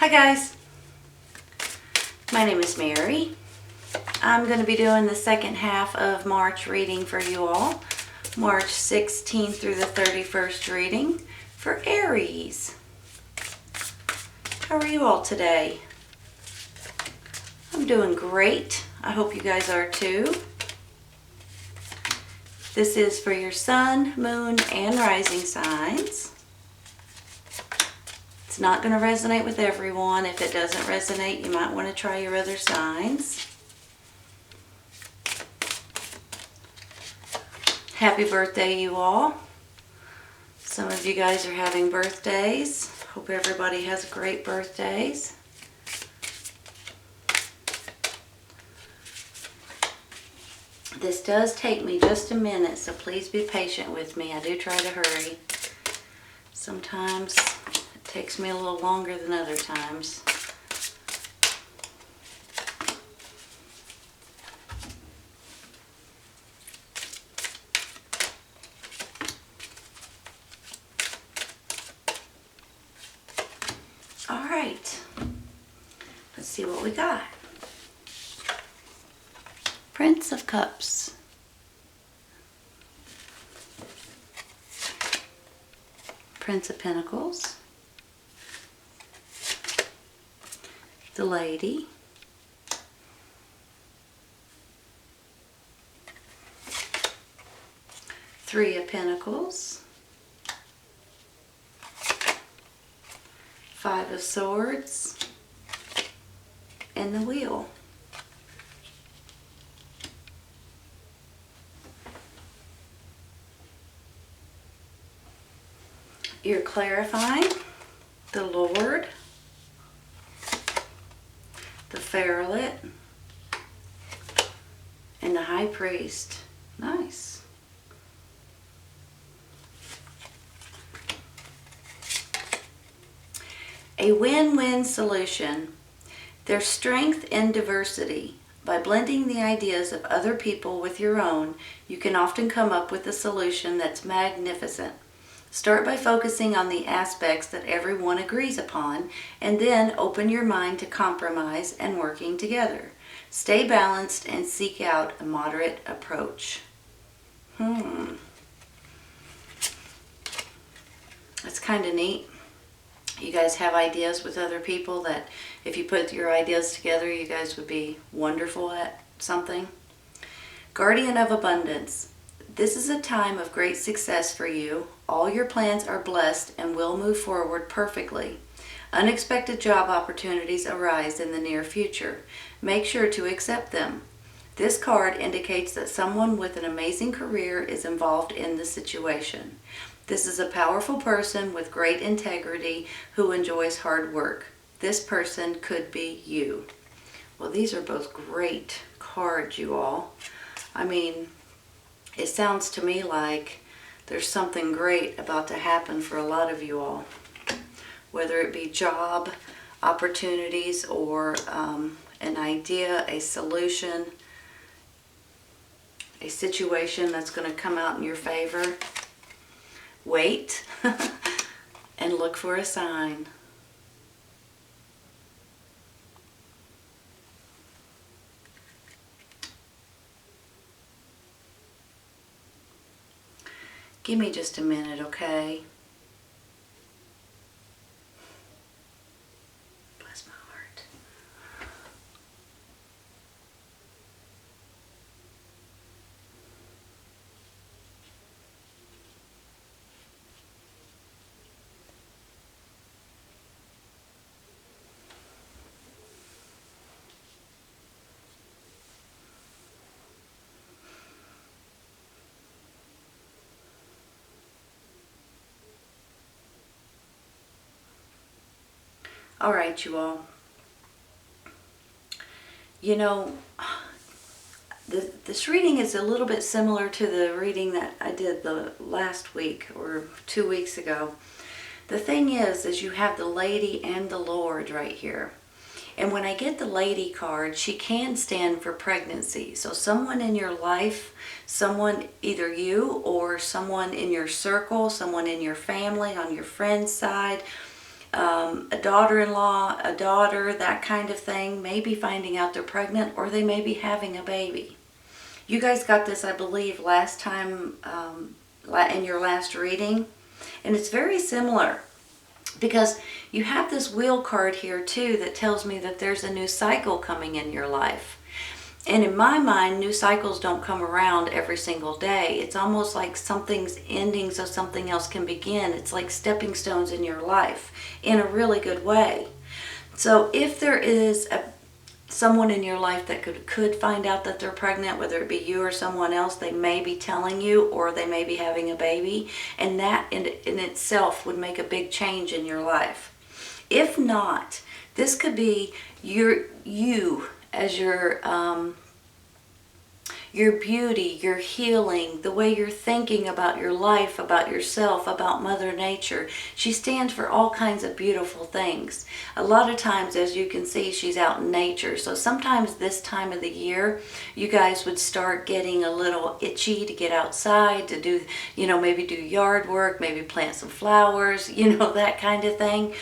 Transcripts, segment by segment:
Hi guys, my name is Mary. I'm going to be doing the second half of March reading for you all. March 16th through the 31st reading for Aries. How are you all today? I'm doing great. I hope you guys are too. This is for your sun, moon, and rising signs. It's not going to resonate with everyone. If it doesn't resonate, you might want to try your other signs. Happy birthday, you all. Some of you guys are having birthdays. Hope everybody has great birthdays. This does take me just a minute, so please be patient with me. I do try to hurry. Sometimes it takes me a little longer than other times. All right, let's see what we got. Prince of Cups. Prince of Pentacles. The Lady. Three of Pentacles. Five of Swords. And the Wheel. You're clarifying the Lord, the Pharolet, and the High Priest. Nice. A win-win solution. There's strength in diversity. By blending the ideas of other people with your own, you can often come up with a solution that's magnificent. Start by focusing on the aspects that everyone agrees upon, and then open your mind to compromise and working together. Stay balanced and seek out a moderate approach. That's kind of neat. You guys have ideas with other people that if you put your ideas together, you guys would be wonderful at something. Guardian of Abundance. This is a time of great success for you. All your plans are blessed and will move forward perfectly. Unexpected job opportunities arise in the near future. Make sure to accept them. This card indicates that someone with an amazing career is involved in the situation. This is a powerful person with great integrity who enjoys hard work. This person could be you. Well, these are both great cards, you all. I mean, it sounds to me like there's something great about to happen for a lot of you all. Whether it be job opportunities or an idea, a solution, a situation that's going to come out in your favor. Wait and look for a sign. Give me just a minute, okay? Bless my heart. All right, you all. You know, this reading is a little bit similar to the reading that I did the last week or 2 weeks ago. The thing is you have the Lady and the Lord right here. And when I get the Lady card, she can stand for pregnancy. So someone in your life, someone, either you or someone in your circle, someone in your family, on your friend's side, a daughter-in-law, a daughter, that kind of thing, may be finding out they're pregnant, or they may be having a baby. You guys got this, I believe, last time in your last reading, and it's very similar because you have this wheel card here too that tells me that there's a new cycle coming in your life. And in my mind, new cycles don't come around every single day. It's almost like something's ending so something else can begin. It's like stepping stones in your life in a really good way. So if there is someone in your life that could find out that they're pregnant, whether it be you or someone else, they may be telling you, or they may be having a baby, and that in itself would make a big change in your life. If not, this could be you as your beauty, your healing, the way you're thinking about your life, about yourself, about Mother Nature. She stands for all kinds of beautiful things. A lot of times, as you can see, she's out in nature. So sometimes this time of the year, you guys would start getting a little itchy to get outside, to do, maybe do yard work, maybe plant some flowers, that kind of thing.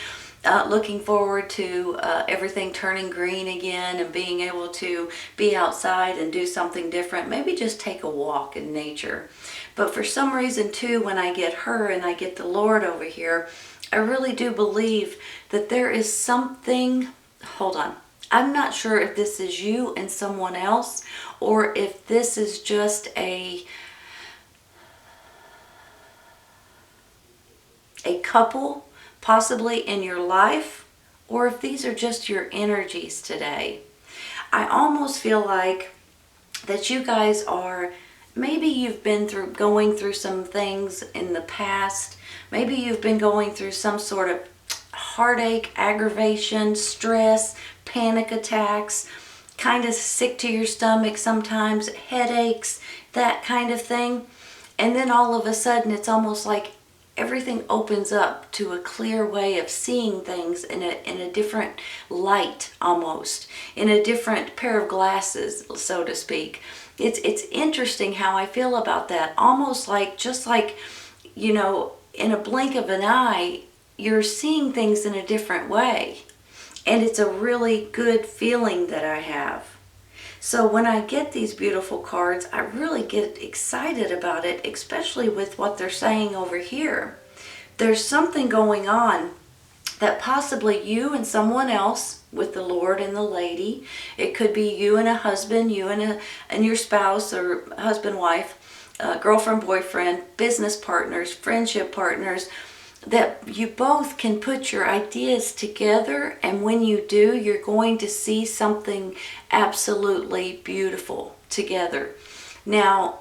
Looking forward to everything turning green again and being able to be outside and do something different. Maybe just take a walk in nature. But for some reason too, when I get her and I get the Lord over here, I really do believe that there is something. Hold on. I'm not sure if this is you and someone else, or if this is just a couple possibly in your life, or if these are just your energies today. I almost feel like that you guys are, maybe you've been going through some things in the past. Maybe you've been going through some sort of heartache, aggravation, stress, panic attacks, kind of sick to your stomach sometimes, headaches, that kind of thing. And then all of a sudden it's almost like everything opens up to a clear way of seeing things in a different light, almost in a different pair of glasses, so to speak. It's interesting how I feel about that. Almost like, just like, in a blink of an eye, you're seeing things in a different way. And it's a really good feeling that I have. So when I get these beautiful cards, I really get excited about it, especially with what they're saying over here. There's something going on that possibly you and someone else, with the Lord and the lady, it could be you and a husband, you and your spouse, or husband, wife, girlfriend, boyfriend, business partners, friendship partners, that you both can put your ideas together, and when you do, you're going to see something absolutely beautiful together. Now,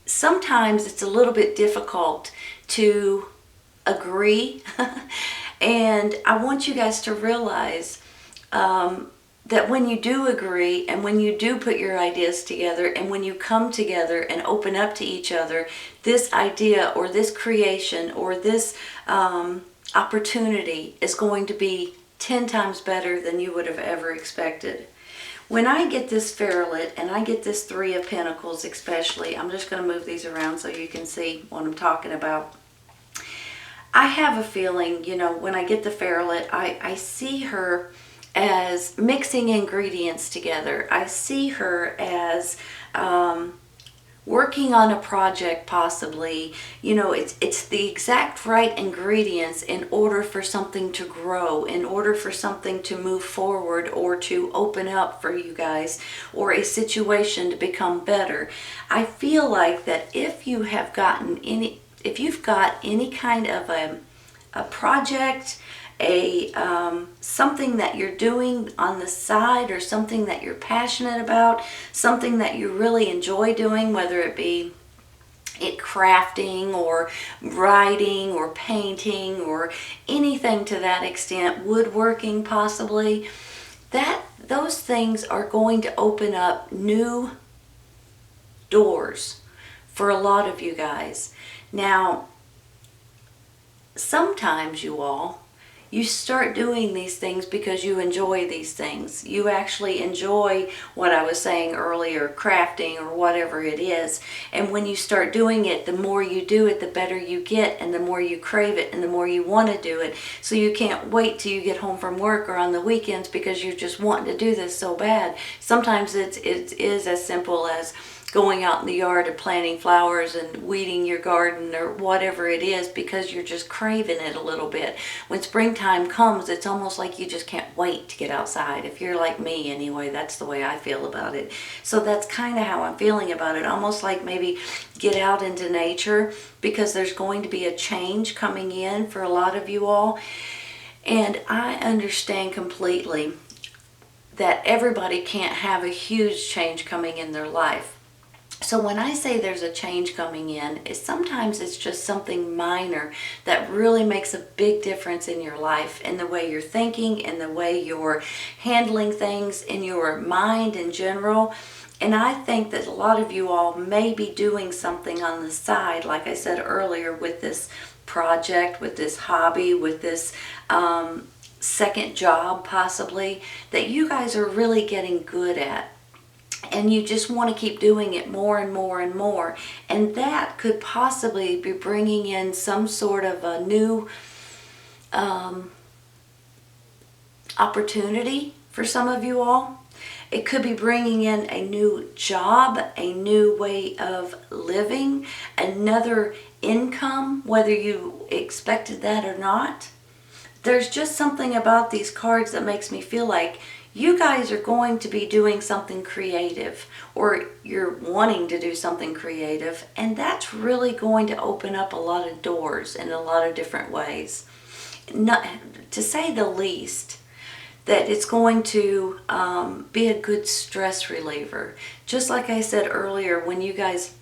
sometimes it's a little bit difficult to agree, and I want you guys to realize that when you do agree, and when you do put your ideas together, and when you come together and open up to each other, this idea or this creation or this opportunity is going to be 10 times better than you would have ever expected. When I get this Ferret and I get this Three of Pentacles especially, I'm just going to move these around so you can see what I'm talking about. I have a feeling, when I get the Ferret, I see her as mixing ingredients together. I see her as working on a project possibly. It's the exact right ingredients in order for something to grow, in order for something to move forward or to open up for you guys, or a situation to become better. I feel like that if you've got any kind of a project, something that you're doing on the side, or something that you're passionate about, something that you really enjoy doing, whether it be crafting or writing or painting or anything to that extent, woodworking possibly, those things are going to open up new doors for a lot of you guys. Now, sometimes you all, you start doing these things because you enjoy these things. You actually enjoy what I was saying earlier, crafting or whatever it is. And when you start doing it, the more you do it, the better you get, and the more you crave it, and the more you want to do it. So you can't wait till you get home from work or on the weekends because you're just wanting to do this so bad. Sometimes it is as simple as going out in the yard and planting flowers and weeding your garden or whatever it is, because you're just craving it a little bit. When springtime comes, it's almost like you just can't wait to get outside. If you're like me anyway, that's the way I feel about it. So that's kind of how I'm feeling about it. Almost like maybe get out into nature, because there's going to be a change coming in for a lot of you all. And I understand completely that everybody can't have a huge change coming in their life. So when I say there's a change coming in, sometimes it's just something minor that really makes a big difference in your life, in the way you're thinking, in the way you're handling things, in your mind in general. And I think that a lot of you all may be doing something on the side, like I said earlier, with this project, with this hobby, with this second job possibly, that you guys are really getting good at. And you just want to keep doing it more and more and more. And that could possibly be bringing in some sort of a new opportunity for some of you all. It could be bringing in a new job, a new way of living, another income, whether you expected that or not. There's just something about these cards that makes me feel like you guys are going to be doing something creative, or you're wanting to do something creative, and that's really going to open up a lot of doors in a lot of different ways. Not, to say the least, that it's going to be a good stress reliever. Just like I said earlier, when you guys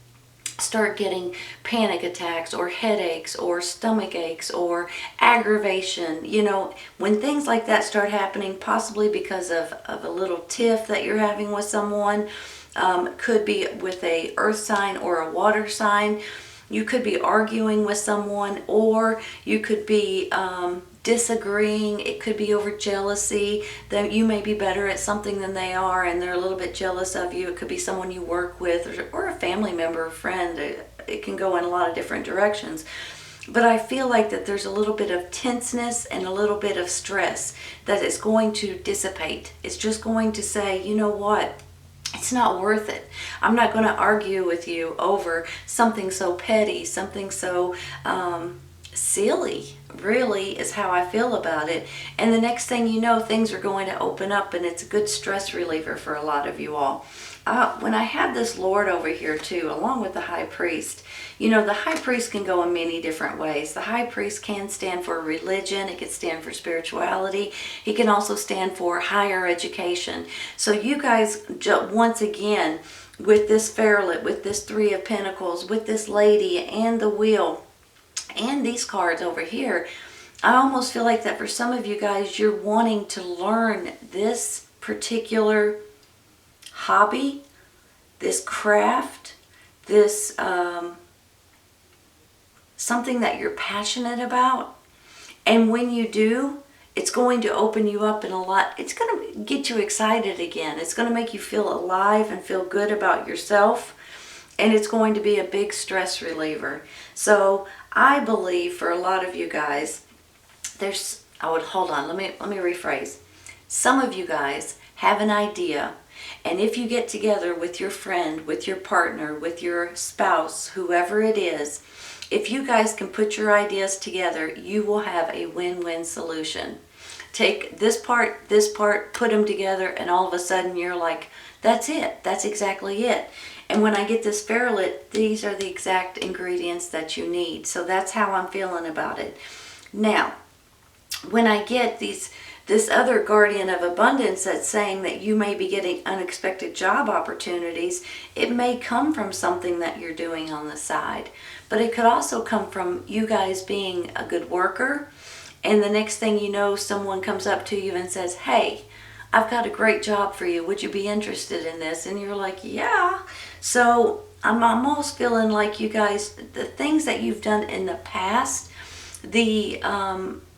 start getting panic attacks or headaches or stomach aches or aggravation, when things like that start happening, possibly because of a little tiff that you're having with someone, could be with a earth sign or a water sign. You could be arguing with someone, or you could be disagreeing. It could be over jealousy, that you may be better at something than they are and they're a little bit jealous of you. It could be someone you work with, or a family member, a friend. It can go in a lot of different directions. But I feel like that there's a little bit of tenseness and a little bit of stress that is going to dissipate. It's just going to say, you know what? It's not worth it. I'm not going to argue with you over something so petty, something so silly, really, is how I feel about it. And the next thing you know, things are going to open up, and it's a good stress reliever for a lot of you all. When I have this Lord over here too, along with the High Priest, the High Priest can go in many different ways. The High Priest can stand for religion. It can stand for spirituality. He can also stand for higher education. So you guys, once again, with this Ferret, with this Three of Pentacles, with this Lady and the Wheel, and these cards over here, I almost feel like that for some of you guys, you're wanting to learn this particular hobby, this craft, this something that you're passionate about. And when you do, it's going to open you up in a lot. It's going to get you excited again. It's going to make you feel alive and feel good about yourself. And it's going to be a big stress reliever. So I believe for a lot of you guys, hold on, let me rephrase. Some of you guys have an idea, and if you get together with your friend, with your partner, with your spouse, whoever it is, if you guys can put your ideas together, you will have a win-win solution. Take this part, put them together, and all of a sudden you're like, that's it. That's exactly it. And when I get this Ferret, these are the exact ingredients that you need. So that's how I'm feeling about it. Now, when I get this other Guardian of Abundance that's saying that you may be getting unexpected job opportunities, it may come from something that you're doing on the side. But it could also come from you guys being a good worker. And the next thing you know, someone comes up to you and says, hey, I've got a great job for you. Would you be interested in this? And you're like, yeah. So I'm almost feeling like you guys, the things that you've done in the past, the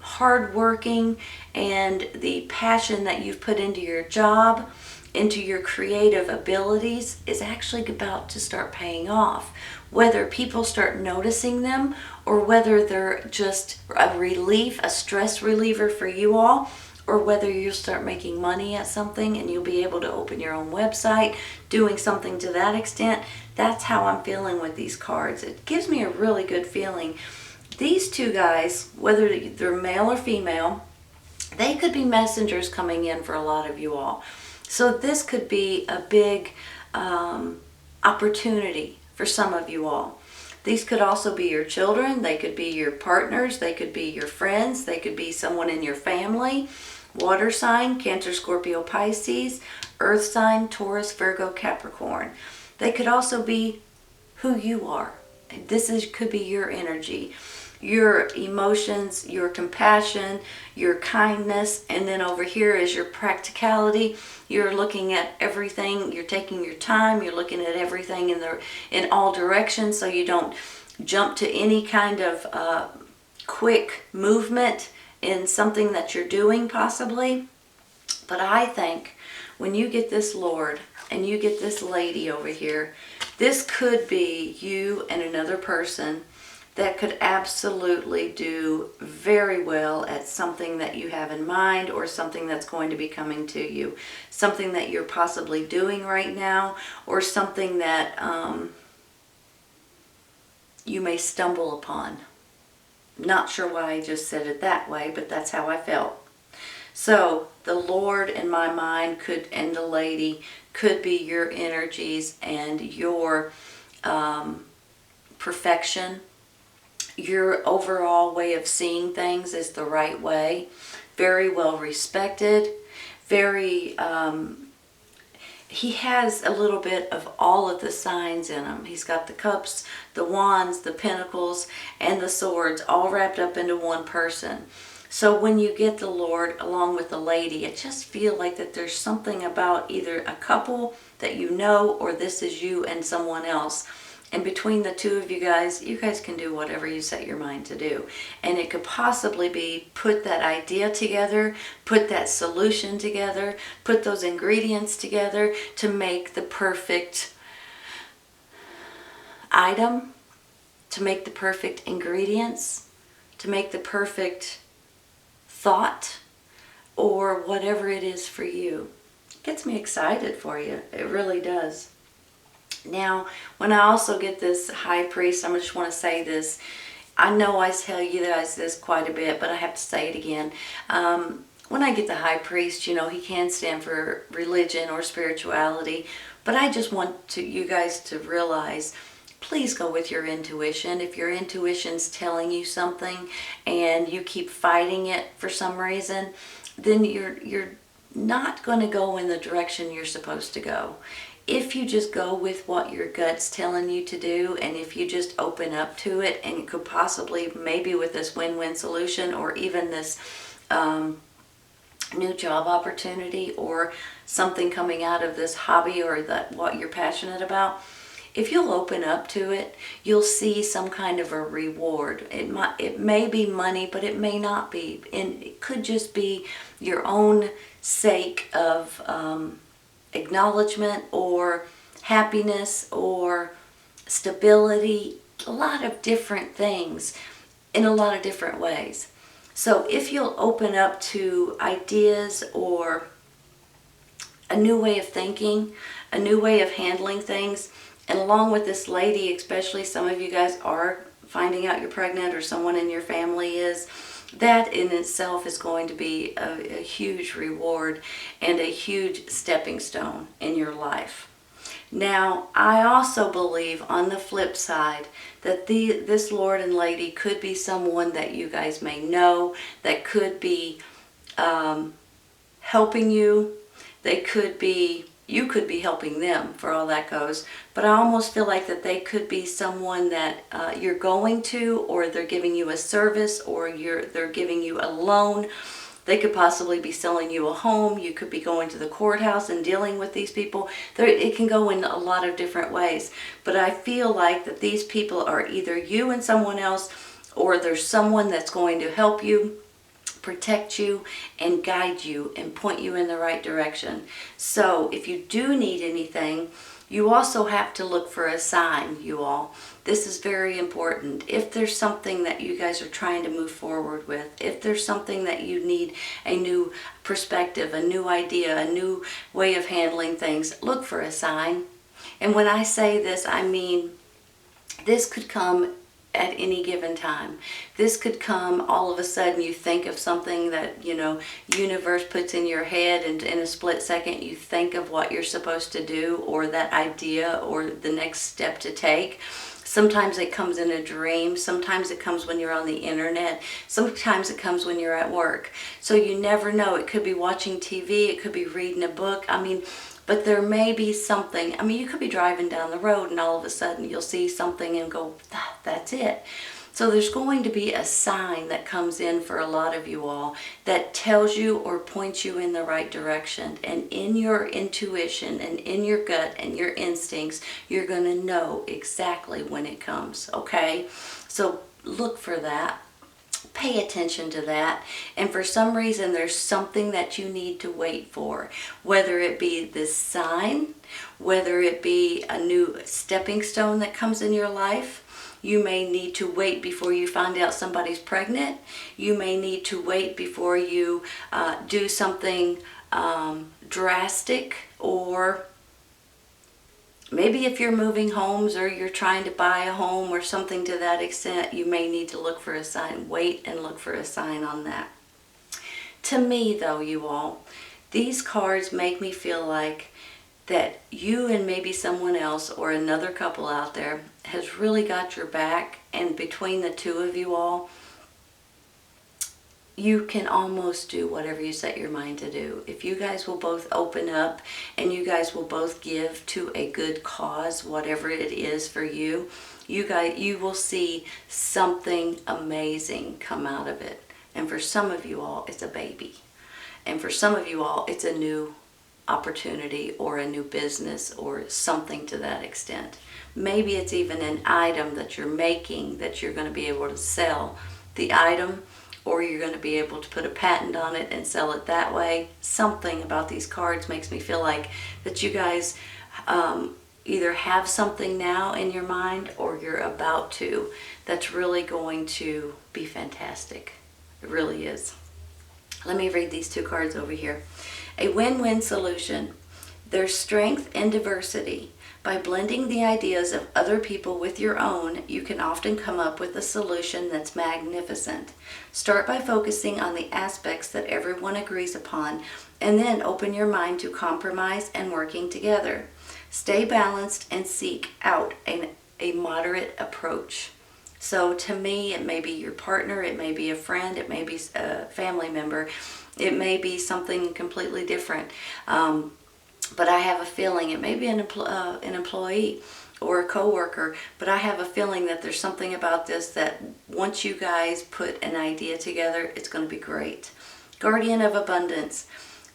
hardworking and the passion that you've put into your job, into your creative abilities, is actually about to start paying off. Whether people start noticing them or whether they're just a relief, a stress reliever for you all, or whether you'll start making money at something and you'll be able to open your own website, doing something to that extent. That's how I'm feeling with these cards. It gives me a really good feeling. These two guys, whether they're male or female, they could be messengers coming in for a lot of you all. So this could be a big opportunity for some of you all. These could also be your children. They could be your partners. They could be your friends. They could be someone in your family. Water sign, Cancer, Scorpio, Pisces. Earth sign, Taurus, Virgo, Capricorn. They could also be who you are. Could be your energy, your emotions, your compassion, your kindness, and then over here is your practicality. You're looking at everything, you're taking your time, you're looking at everything in all directions so you don't jump to any kind of quick movement in something that you're doing possibly. But I think when you get this Lord and you get this lady over here, this could be you and another person that could absolutely do very well at something that you have in mind or something that's going to be coming to you. Something that you're possibly doing right now or something that you may stumble upon. Not sure why I just said it that way, but that's how I felt. So the Lord in my mind and the lady could be your energies and your perfection. Your overall way of seeing things is the right way. Very well respected. Very, he has a little bit of all of the signs in him. He's got the cups, the wands, the pentacles, and the swords all wrapped up into one person. So when you get the Lord along with the lady, it just feels like that there's something about either a couple that you know or this is you and someone else. And between the two of you guys can do whatever you set your mind to do. And it could possibly be put that idea together, put that solution together, put those ingredients together to make the perfect item, to make the perfect ingredients, to make the perfect thought, or whatever it is for you. It gets me excited for you. It really does. Now, when I also get this high priest, I just want to say this. I know I tell you guys this quite a bit, but I have to say it again. When I get the high priest, you know, he can stand for religion or spirituality, but I just want you guys to realize, please go with your intuition. If your intuition's telling you something and you keep fighting it for some reason, then you're not going to go in the direction you're supposed to go. If you just go with what your gut's telling you to do, and if you just open up to it, and you could possibly, maybe with this win-win solution, or even this new job opportunity, or something coming out of this hobby, or what you're passionate about, if you'll open up to it, you'll see some kind of a reward. It may be money, but it may not be. And it could just be your own sake of acknowledgement or happiness or stability. A lot of different things in a lot of different ways. So if you'll open up to ideas or a new way of thinking, a new way of handling things, and along with this lady, especially some of you guys are finding out you're pregnant or someone in your family is, that in itself is going to be a huge reward and a huge stepping stone in your life. Now, I also believe on the flip side that this Lord and Lady could be someone that you guys may know, that could be helping you. You could be helping them, for all that goes. But I almost feel like that they could be someone that you're going to, or they're giving you a service, or they're giving you a loan. They could possibly be selling you a home. You could be going to the courthouse and dealing with these people. It can go in a lot of different ways. But I feel like that these people are either you and someone else, or there's someone that's going to help you protect you and guide you and point you in the right direction. So if you do need anything, you also have to look for a sign, you all. This is very important. If there's something that you guys are trying to move forward with, if there's something that you need a new perspective, a new idea, a new way of handling things, look for a sign. And when I say this, I mean this could come at any given time. This could come all of a sudden. You think of something that, universe puts in your head, and in a split second you think of what you're supposed to do, or that idea, or the next step to take. Sometimes it comes in a dream. Sometimes it comes when you're on the internet. Sometimes it comes when you're at work. So you never know. It could be watching TV. It could be reading a book. But there may be something. You could be driving down the road and all of a sudden you'll see something and go, that's it. So there's going to be a sign that comes in for a lot of you all that tells you or points you in the right direction. And in your intuition and in your gut and your instincts, you're going to know exactly when it comes, okay? So look for that. Pay attention to that. And for some reason, there's something that you need to wait for. Whether it be this sign, whether it be a new stepping stone that comes in your life. You may need to wait before you find out somebody's pregnant. You may need to wait before you do something drastic, or maybe if you're moving homes or you're trying to buy a home or something to that extent, you may need to look for a sign. Wait and look for a sign on that. To me, though, you all, these cards make me feel like that you and maybe someone else or another couple out there has really got your back, and between the two of you all, you can almost do whatever you set your mind to do. If you guys will both open up and you guys will both give to a good cause, whatever it is for you, you will see something amazing come out of it. And for some of you all, it's a baby. And for some of you all, it's a new opportunity or a new business or something to that extent. Maybe it's even an item that you're making that you're going to be able to sell the item, or you're going to be able to put a patent on it and sell it that way. Something about these cards makes me feel like that you guys either have something now in your mind or you're about to that's really going to be fantastic. It really is. Let me read these two cards over here. A win-win solution. There's strength in diversity. By blending the ideas of other people with your own, you can often come up with a solution that's magnificent. Start by focusing on the aspects that everyone agrees upon, and then open your mind to compromise and working together. Stay balanced and seek out a moderate approach. So to me, it may be your partner, it may be a friend, it may be a family member, it may be something completely different. But I have a feeling it may be an employee or a coworker, but I have a feeling that there's something about this that once you guys put an idea together, it's going to be great. Guardian of Abundance.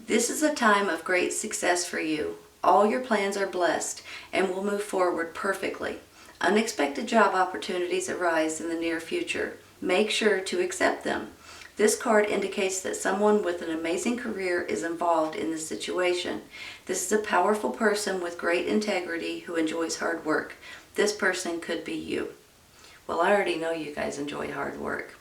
This is a time of great success for you. All your plans are blessed and will move forward perfectly. Unexpected job opportunities arise in the near future. Make sure to accept them. This card indicates that someone with an amazing career is involved in this situation. This is a powerful person with great integrity who enjoys hard work. This person could be you. Well, I already know you guys enjoy hard work.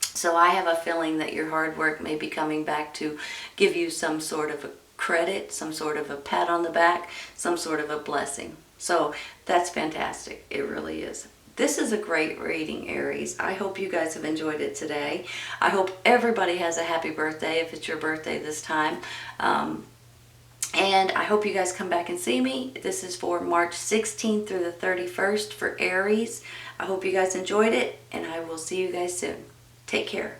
So I have a feeling that your hard work may be coming back to give you some sort of a credit, some sort of a pat on the back, some sort of a blessing. So that's fantastic. It really is. This is a great reading, Aries. I hope you guys have enjoyed it today. I hope everybody has a happy birthday if it's your birthday this time. And I hope you guys come back and see me. This is for March 16th through the 31st for Aries. I hope you guys enjoyed it, and I will see you guys soon. Take care.